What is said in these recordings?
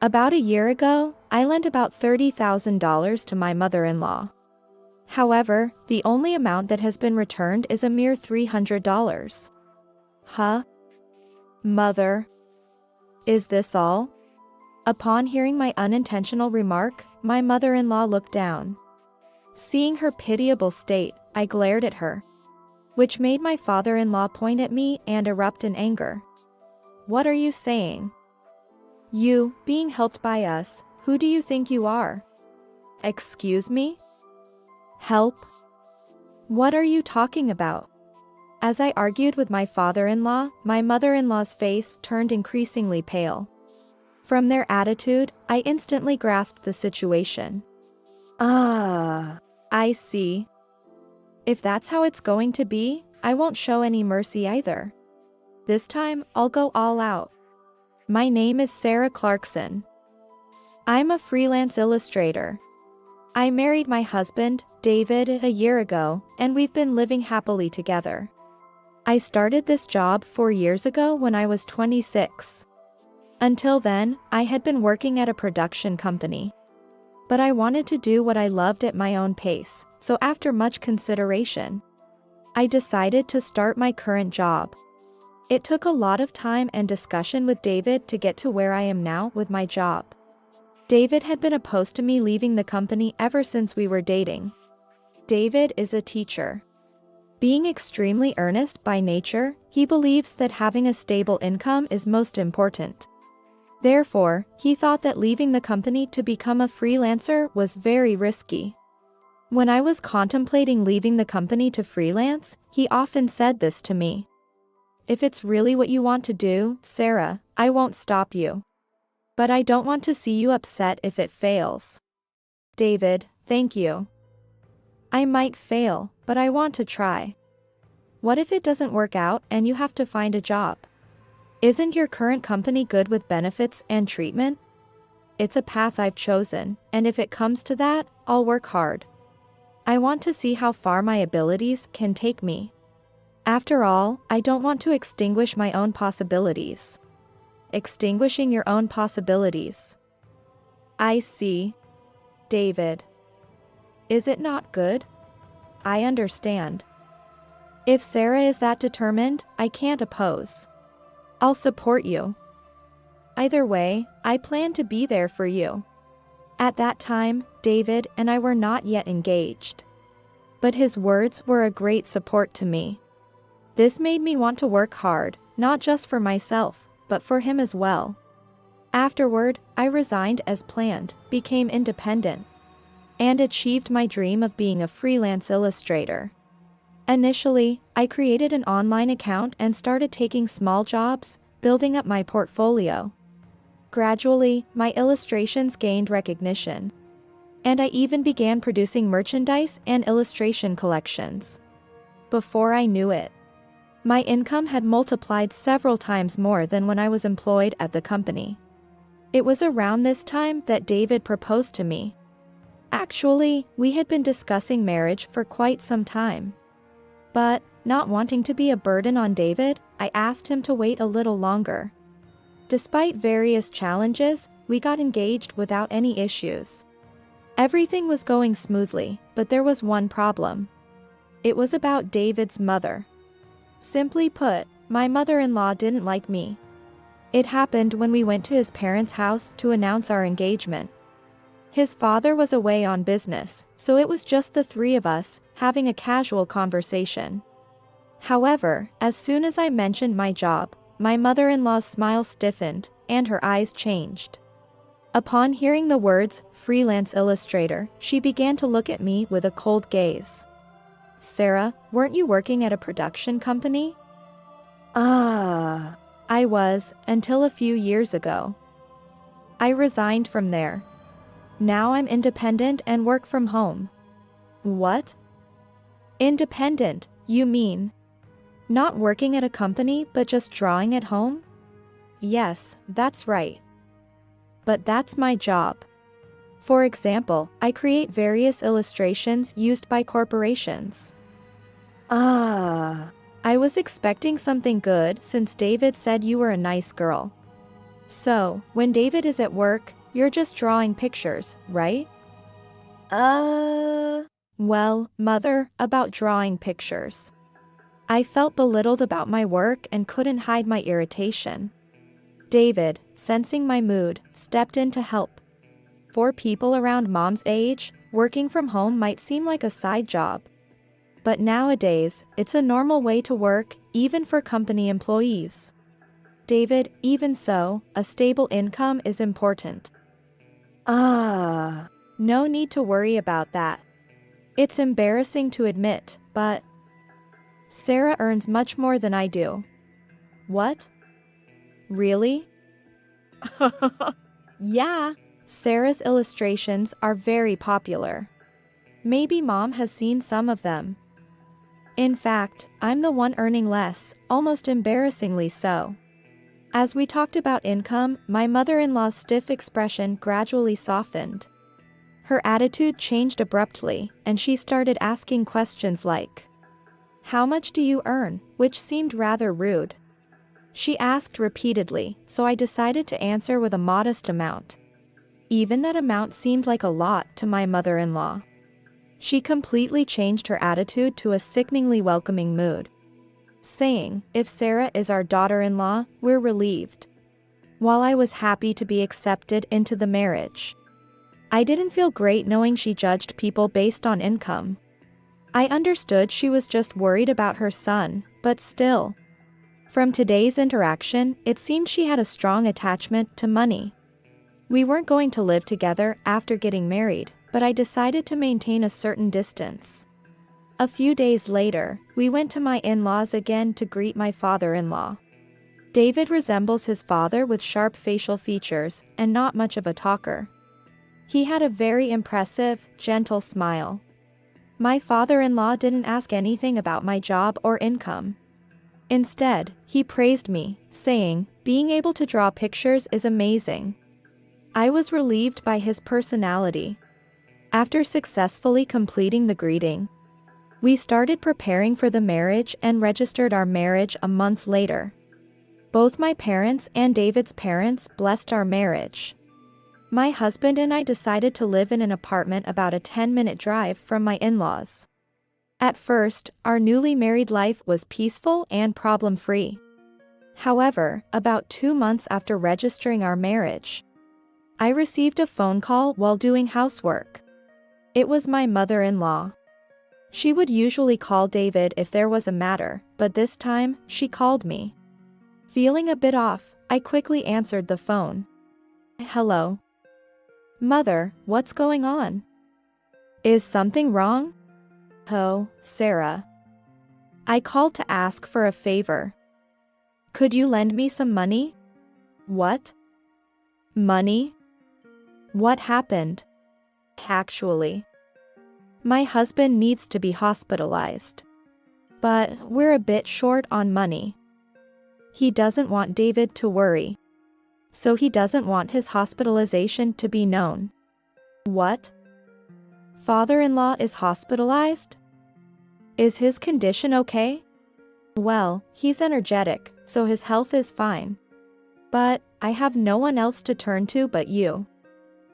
About a year ago, I lent about $30,000 to my mother-in-law. However, the only amount that has been returned is a mere $300. Huh? Mother? Is this all? Upon hearing my unintentional remark, my mother-in-law looked down. Seeing her pitiable state, I glared at her, which made my father-in-law point at me and erupt in anger. What are you saying? You, being helped by us, who do you think you are? Excuse me? Help? What are you talking about? As I argued with my father-in-law, my mother-in-law's face turned increasingly pale. From their attitude, I instantly grasped the situation. I see. If that's how it's going to be, I won't show any mercy either. This time, I'll go all out. My name is Sarah Clarkson. I'm a freelance illustrator. I married my husband, David, a year ago, and we've been living happily together. I started this job 4 years ago when I was 26. Until then, I had been working at a production company. But I wanted to do what I loved at my own pace, so after much consideration, I decided to start my current job. It took a lot of time and discussion with David to get to where I am now with my job. David had been opposed to me leaving the company ever since we were dating. David is a teacher. Being extremely earnest by nature, he believes that having a stable income is most important. Therefore, he thought that leaving the company to become a freelancer was very risky. When I was contemplating leaving the company to freelance, he often said this to me. If it's really what you want to do, Sarah, I won't stop you. But I don't want to see you upset if it fails. David, thank you. I might fail, but I want to try. What if it doesn't work out and you have to find a job? Isn't your current company good with benefits and treatment? It's a path I've chosen, and if it comes to that, I'll work hard. I want to see how far my abilities can take me. After all, I don't want to extinguish my own possibilities. Extinguishing your own possibilities. I see. David. Is it not good? I understand. If Sarah is that determined, I can't oppose. I'll support you. Either way, I plan to be there for you. At that time, David and I were not yet engaged. But his words were a great support to me. This made me want to work hard, not just for myself, but for him as well. Afterward, I resigned as planned, became independent, and achieved my dream of being a freelance illustrator. Initially, I created an online account and started taking small jobs, building up my portfolio. Gradually, my illustrations gained recognition, and I even began producing merchandise and illustration collections. Before I knew it, my income had multiplied several times more than when I was employed at the company. It was around this time that David proposed to me. Actually, we had been discussing marriage for quite some time. But, not wanting to be a burden on David, I asked him to wait a little longer. Despite various challenges, we got engaged without any issues. Everything was going smoothly, but there was one problem. It was about David's mother. Simply put, my mother-in-law didn't like me. It happened when we went to his parents' house to announce our engagement. His father was away on business, so it was just the three of us, having a casual conversation. However, as soon as I mentioned my job, my mother-in-law's smile stiffened, and her eyes changed. Upon hearing the words, freelance illustrator, she began to look at me with a cold gaze. Sarah, weren't you working at a production company? I was, until a few years ago. I resigned from there. Now I'm independent and work from home. What? Independent, you mean? Not working at a company but just drawing at home? Yes, that's right. But that's my job. For example, I create various illustrations used by corporations. I was expecting something good since David said you were a nice girl. So, when David is at work, you're just drawing pictures, right? Well, mother, about drawing pictures. I felt belittled about my work and couldn't hide my irritation. David, sensing my mood, stepped in to help. For people around mom's age, working from home might seem like a side job. But nowadays, it's a normal way to work, even for company employees. David, even so, a stable income is important. No need to worry about that. It's embarrassing to admit, but Sarah earns much more than I do. What? Really? Yeah. Sarah's illustrations are very popular. Maybe mom has seen some of them. In fact, I'm the one earning less, almost embarrassingly so. As we talked about income, my mother-in-law's stiff expression gradually softened. Her attitude changed abruptly, and she started asking questions like, "How much do you earn?" which seemed rather rude. She asked repeatedly, so I decided to answer with a modest amount. Even that amount seemed like a lot to my mother-in-law. She completely changed her attitude to a sickeningly welcoming mood, saying, "If Sarah is our daughter-in-law, we're relieved." While I was happy to be accepted into the marriage, I didn't feel great knowing she judged people based on income. I understood she was just worried about her son, but still. From today's interaction, it seemed she had a strong attachment to money. We weren't going to live together after getting married, but I decided to maintain a certain distance. A few days later, we went to my in-laws again to greet my father-in-law. David resembles his father with sharp facial features and not much of a talker. He had a very impressive, gentle smile. My father-in-law didn't ask anything about my job or income. Instead, he praised me, saying, "Being able to draw pictures is amazing." I was relieved by his personality. After successfully completing the greeting, we started preparing for the marriage and registered our marriage a month later. Both my parents and David's parents blessed our marriage. My husband and I decided to live in an apartment about a 10-minute drive from my in-laws. At first, our newly married life was peaceful and problem-free. However, about 2 months after registering our marriage, I received a phone call while doing housework. It was my mother-in-law. She would usually call David if there was a matter, but this time, she called me. Feeling a bit off, I quickly answered the phone. "Hello. Mother, what's going on? Is something wrong?" "Oh, Sarah. I called to ask for a favor. Could you lend me some money?" "What? Money? What happened?" "Actually, my husband needs to be hospitalized. But we're a bit short on money. He doesn't want David to worry. So he doesn't want his hospitalization to be known." "What? Father-in-law is hospitalized? Is his condition okay?" "Well, he's energetic, so his health is fine. But I have no one else to turn to but you.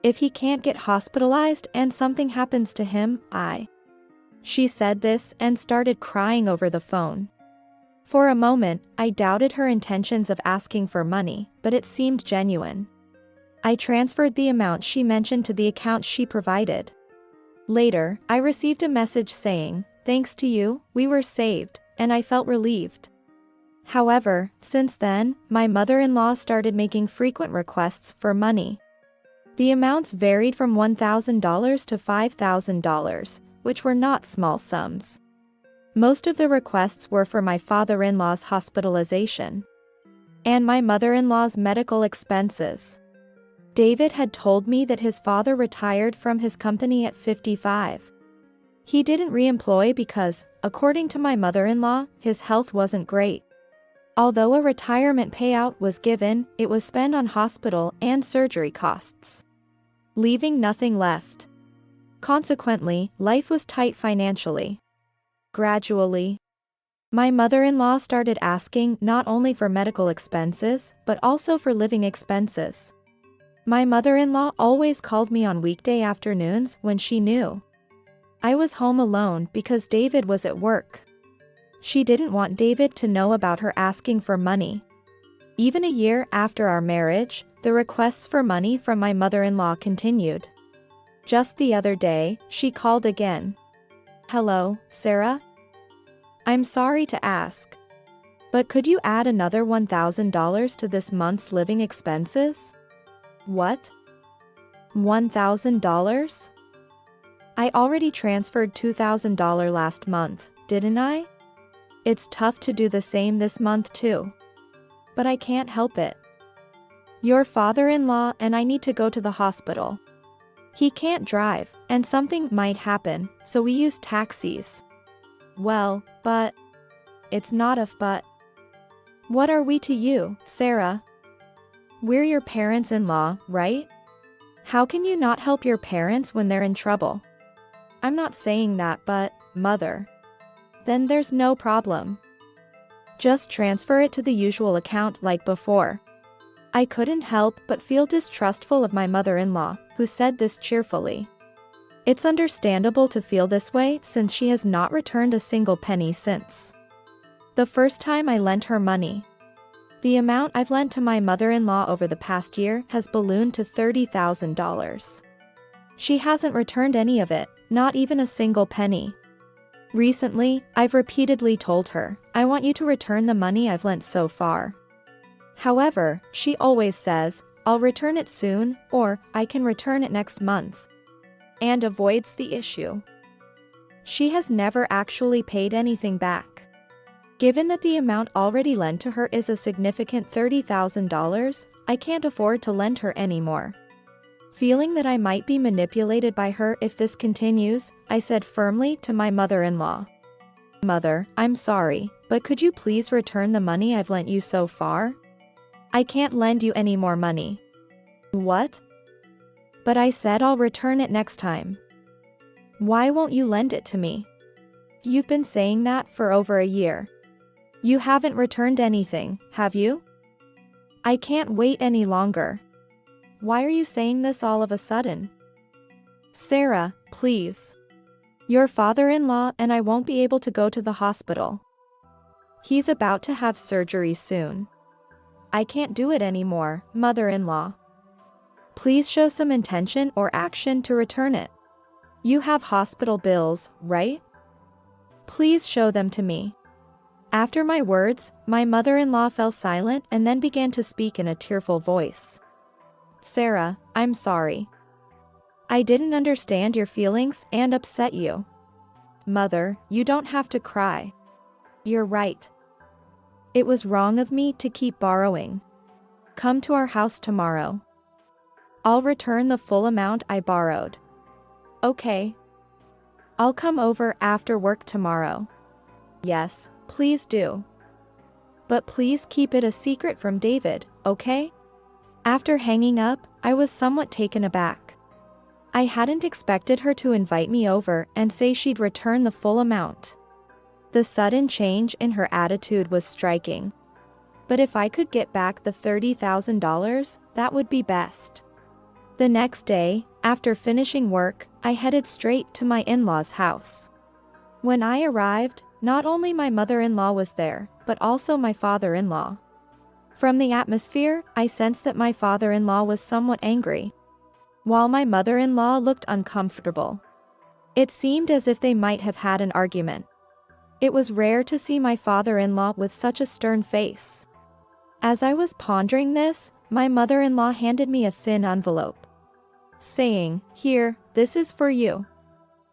If he can't get hospitalized and something happens to him, She said this and started crying over the phone. For a moment, I doubted her intentions of asking for money, but it seemed genuine. I transferred the amount she mentioned to the account she provided. Later, I received a message saying, "Thanks to you, we were saved," and I felt relieved. However, since then, my mother-in-law started making frequent requests for money. The amounts varied from $1,000 to $5,000, which were not small sums. Most of the requests were for my father-in-law's hospitalization and my mother-in-law's medical expenses. David had told me that his father retired from his company at 55. He didn't re-employ because, according to my mother-in-law, his health wasn't great. Although a retirement payout was given, it was spent on hospital and surgery costs, leaving nothing left. Consequently, life was tight financially. Gradually, My mother-in-law started asking not only for medical expenses, but also for living expenses. My mother-in-law always called me on weekday afternoons when she knew I was home alone because David was at work. She didn't want David to know about her asking for money. Even a year after our marriage, the requests for money from my mother-in-law continued. Just the other day, she called again. "Hello, Sarah? I'm sorry to ask, but could you add another $1,000 to this month's living expenses?" "What? $1,000? I already transferred $2,000 last month, didn't I? It's tough to do the same this month too. But I can't help it. Your father-in-law and I need to go to the hospital. He can't drive, and something might happen, so we use taxis." "Well, but..." "It's not a but. What are we to you, Sarah? We're your parents-in-law, right? How can you not help your parents when they're in trouble?" "I'm not saying that, but, Mother." "Then there's no problem. Just transfer it to the usual account like before." I couldn't help but feel distrustful of my mother-in-law, who said this cheerfully. It's understandable to feel this way since she has not returned a single penny since the first time I lent her money. The amount I've lent to my mother-in-law over the past year has ballooned to $30,000. She hasn't returned any of it, not even a single penny. Recently, I've repeatedly told her, "I want you to return the money I've lent so far." However, she always says, "I'll return it soon," or "I can return it next month," and avoids the issue. She has never actually paid anything back. Given that the amount already lent to her is a significant $30,000, I can't afford to lend her anymore. Feeling that I might be manipulated by her if this continues, I said firmly to my mother-in-law, "Mother, I'm sorry, but could you please return the money I've lent you so far? I can't lend you any more money." "What?" "But I said I'll return it next time." "Why won't you lend it to me? You've been saying that for over a year. You haven't returned anything, have you?" "I can't wait any longer." "Why are you saying this all of a sudden?" "Sarah, please. Your father-in-law and I won't be able to go to the hospital. He's about to have surgery soon. I can't do it anymore, mother-in-law. Please show some intention or action to return it. You have hospital bills, right? Please show them to me." After my words, my mother-in-law fell silent and then began to speak in a tearful voice. "Sarah, I'm sorry. I didn't understand your feelings and upset you. Mother, you don't have to cry. You're right. It was wrong of me to keep borrowing. Come to our house tomorrow. I'll return the full amount I borrowed." "Okay. I'll come over after work tomorrow." "Yes, please do. But please keep it a secret from David, okay?" After hanging up, I was somewhat taken aback. I hadn't expected her to invite me over and say she'd return the full amount. The sudden change in her attitude was striking. But if I could get back the $30,000, that would be best. The next day, after finishing work, I headed straight to my in-laws' house. When I arrived, not only my mother-in-law was there, but also my father-in-law. From the atmosphere, I sensed that my father-in-law was somewhat angry, while my mother-in-law looked uncomfortable. It seemed as if they might have had an argument. It was rare to see my father-in-law with such a stern face. As I was pondering this, my mother-in-law handed me a thin envelope, saying, "Here, this is for you."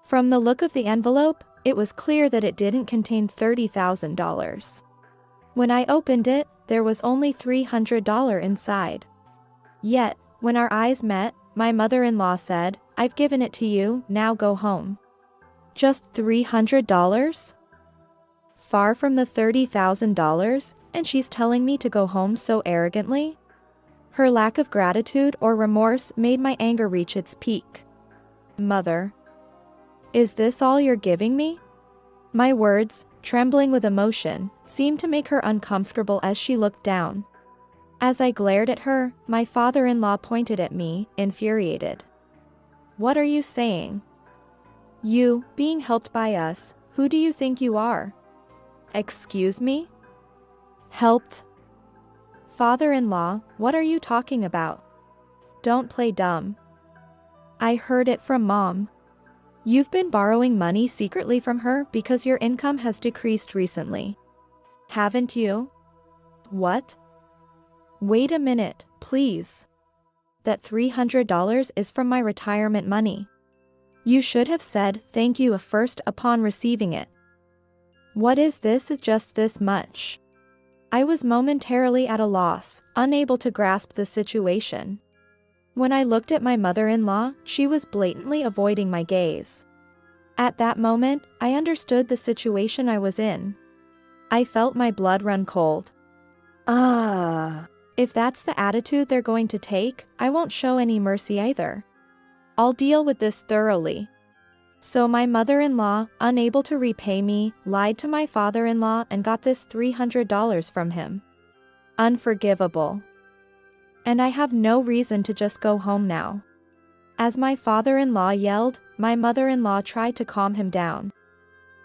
From the look of the envelope, it was clear that it didn't contain $30,000. When I opened it, there was only $300 inside. Yet, when our eyes met, my mother-in-law said, "I've given it to you, now go home." Just $300? Far from the $30,000, and she's telling me to go home so arrogantly? Her lack of gratitude or remorse made my anger reach its peak. "Mother, is this all you're giving me?" My words, trembling with emotion, seemed to make her uncomfortable as she looked down. As I glared at her, my father-in-law pointed at me, infuriated. "What are you saying? You, being helped by us, who do you think you are?" "Excuse me? Helped? Father-in-law, what are you talking about? Don't play dumb. I heard it from Mom. You've been borrowing money secretly from her because your income has decreased recently. Haven't you?" "What? Wait a minute, please. That $300 is from my retirement money. You should have said thank you first upon receiving it. What is this? Just this much?" I was momentarily at a loss, unable to grasp the situation. When I looked at my mother-in-law, she was blatantly avoiding my gaze. At that moment, I understood the situation I was in. I felt my blood run cold. If that's the attitude they're going to take, I won't show any mercy either. I'll deal with this thoroughly. So my mother-in-law, unable to repay me, lied to my father-in-law and got this $300 from him. Unforgivable. And I have no reason to just go home now. As my father-in-law yelled, my mother-in-law tried to calm him down,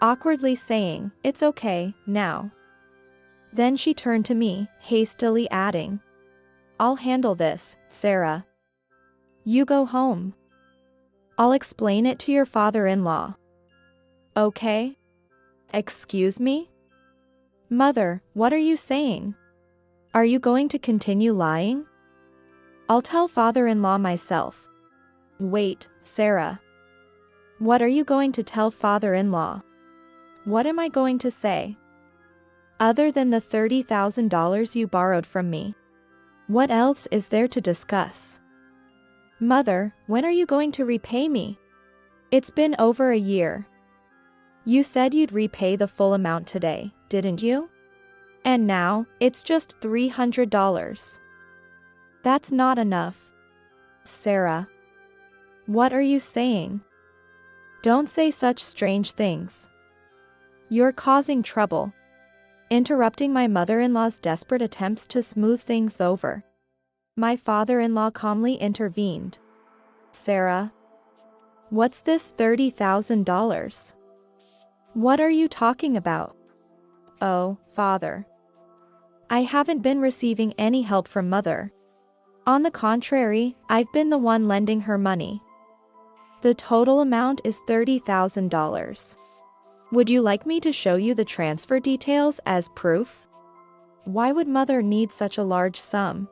awkwardly saying, "It's okay, now." Then she turned to me, hastily adding, "I'll handle this, Sarah. You go home. I'll explain it to your father-in-law. Okay? Excuse me? Mother, what are you saying? Are you going to continue lying?" "I'll tell father-in-law myself." "Wait, Sarah. What are you going to tell father-in-law?" "What am I going to say? Other than the $30,000 you borrowed from me, what else is there to discuss?" "Mother, when are you going to repay me? It's been over a year. You said you'd repay the full amount today, didn't you? And now, it's just $300. That's not enough. Sarah. What are you saying? Don't say such strange things. You're causing trouble." Interrupting my mother-in-law's desperate attempts to smooth things over, my father-in-law calmly intervened. "Sarah. What's this $30,000? What are you talking about?" "Oh, Father. I haven't been receiving any help from Mother. On the contrary, I've been the one lending her money. The total amount is $30,000. Would you like me to show you the transfer details as proof?" Why would Mother need such a large sum?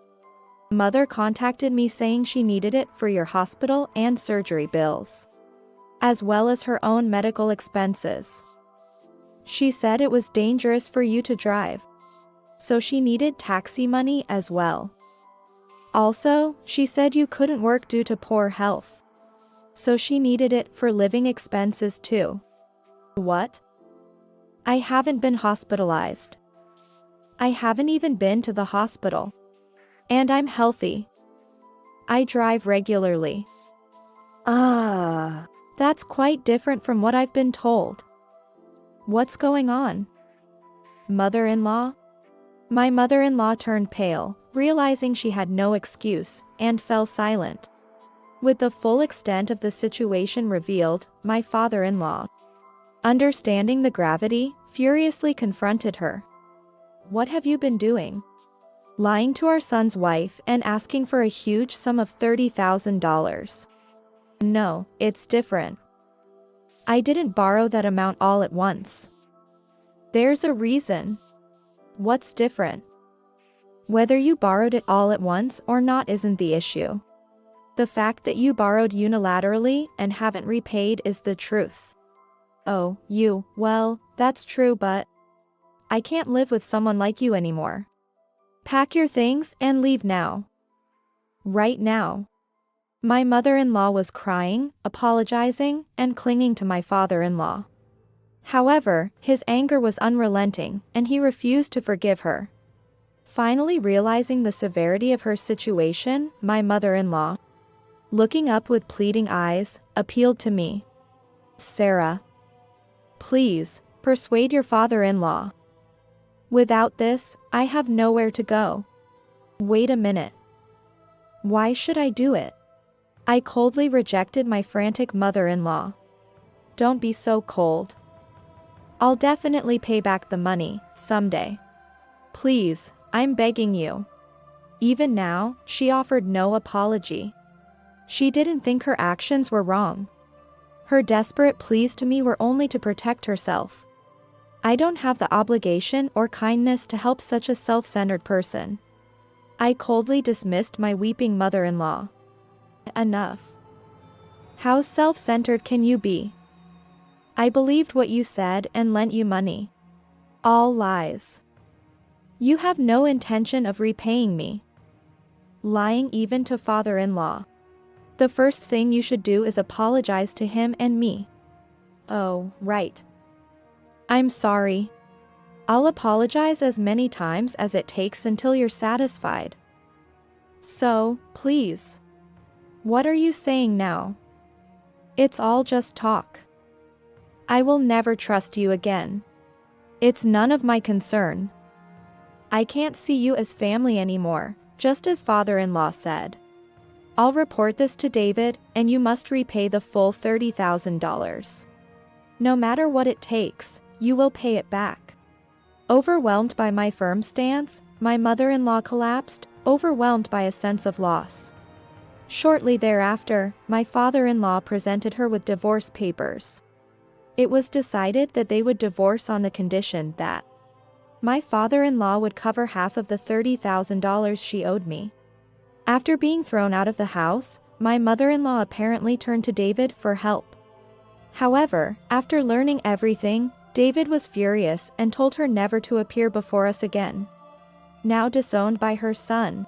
Mother contacted me saying she needed it for your hospital and surgery bills, as well as her own medical expenses. She said it was dangerous for you to drive, so she needed taxi money as well. Also, she said you couldn't work due to poor health, so she needed it for living expenses too. What? I haven't been hospitalized. I haven't even been to the hospital. And I'm healthy. I drive regularly. That's quite different from what I've been told. What's going on? Mother-in-law? My mother-in-law turned pale, realizing she had no excuse, and fell silent. With the full extent of the situation revealed, my father-in-law, understanding the gravity, furiously confronted her. "What have you been doing? Lying to our son's wife and asking for a huge sum of $30,000. No, it's different. I didn't borrow that amount all at once. There's a reason." "What's different?" "Whether you borrowed it all at once or not isn't the issue. The fact that you borrowed unilaterally and haven't repaid is the truth." "Oh, well, that's true, but I can't live with someone like you anymore. Pack your things and leave now. Right now." My mother-in-law was crying, apologizing, and clinging to my father-in-law. However, his anger was unrelenting, and he refused to forgive her. Finally realizing the severity of her situation, my mother-in-law, looking up with pleading eyes, appealed to me. "Sarah. Please, Persuade your father-in-law. Without this, I have nowhere to go. Wait a minute. Why should I do it? I coldly rejected my frantic mother-in-law. Don't be so cold. I'll definitely pay back the money, someday. Please, I'm begging you. Even now, she offered no apology. She didn't think her actions were wrong. Her desperate pleas to me were only to protect herself. I don't have the obligation or kindness to help such a self-centered person. I coldly dismissed my weeping mother-in-law. Enough. How self-centered can you be? I believed what you said and lent you money. All lies. You have no intention of repaying me. Lying even to father-in-law. The first thing you should do is apologize to him and me. Oh, right. I'm sorry. I'll apologize as many times as it takes until you're satisfied. So, please. What are you saying now? It's all just talk. I will never trust you again. It's none of my concern. I can't see you as family anymore, just as father-in-law said. I'll report this to David, and you must repay the full $30,000. No matter what it takes, you will pay it back. Overwhelmed by my firm stance, my mother-in-law collapsed, overwhelmed by a sense of loss. Shortly thereafter, my father-in-law presented her with divorce papers. It was decided that they would divorce on the condition that my father-in-law would cover half of the $30,000 she owed me. After being thrown out of the house, my mother-in-law apparently turned to David for help. However, after learning everything, David was furious and told her never to appear before us again. Now disowned by her son,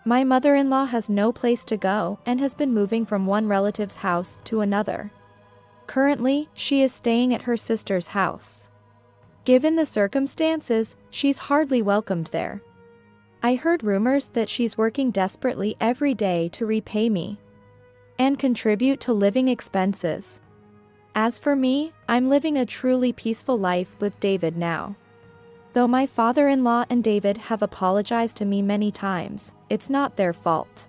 my mother-in-law has no place to go and has been moving from one relative's house to another. Currently, she is staying at her sister's house. Given the circumstances, she's hardly welcomed there. I heard rumors that she's working desperately every day to repay me and contribute to living expenses. As for me, I'm living a truly peaceful life with David now. Though my father-in-law and David have apologized to me many times, it's not their fault.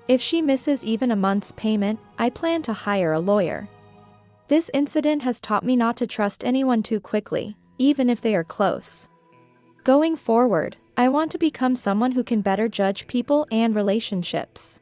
If she misses even a month's payment, I plan to hire a lawyer. This incident has taught me not to trust anyone too quickly, even if they are close. Going forward, I want to become someone who can better judge people and relationships.